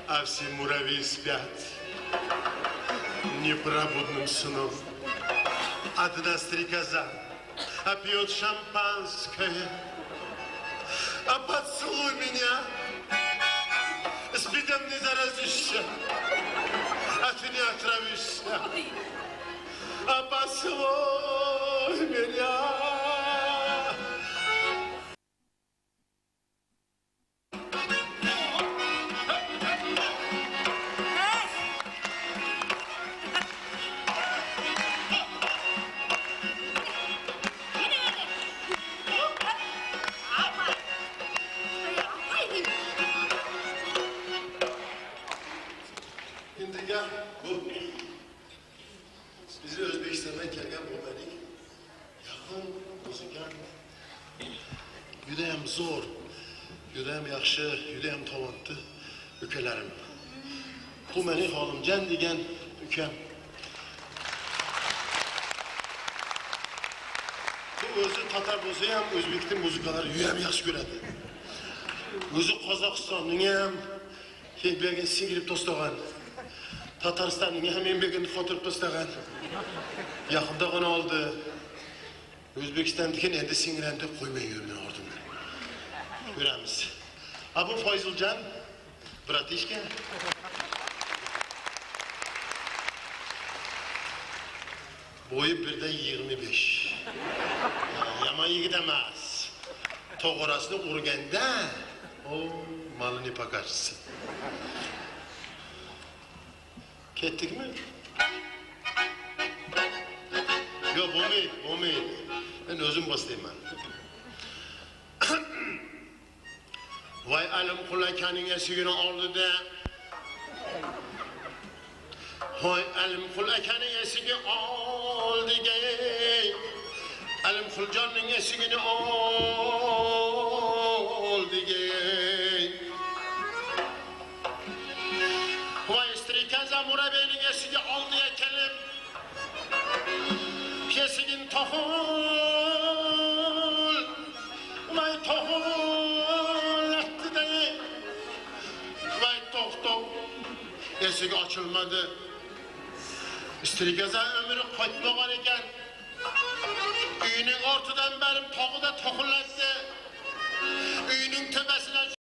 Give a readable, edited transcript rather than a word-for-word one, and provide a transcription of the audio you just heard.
А все муравьи спят, непробудным сном. Одна стрекоза, пьет шампанское. А поцелуй меня, с бедом не заразишься, а ты не отравишься. А поцелуй меня. Şimdi bu bizi Özbekistan'dan kelgen bu benim yakın müzikan. Yüreğim zor, yüreğim yaxşı, yüreğim tavantı ülkelerim. Bu meni halimcan degen ülkem. Bu özü Tatar bolsa ham Özbek'tin muzikaları yüreğim yaxşı göredi. Özü Kazakistan'ın ham bergen singirip to'stagan. Tatarstan'ın hem embegini xotirib to'stagan. Yaqında gana oldu. O'zbekistondagi endi singirandi qo'ymay yurmay ordimdan. Ko'ramiz. Ha bu Foyzuljon, bratishka. Boyu birden 25. Yaman yigit emas. To'g'rasini urganda, o malini pakachisi. Kettik mi? Yok bo'lmaydi. Ben özüm baslayman. Vay alim qul akaning esigini oldida. Voy alim qul akaning esigi oldiga. Alim quljonning esigini oldiga. Vay strikaza murabeyning esigi oldiga kelib. Kesigin tohul, vay tohul etti de, vay toh, esigi açılmadı. Strikaza ömrü koytmagan eken, üyünün ortadan berip tohu da tohullattı, üyünün tepesine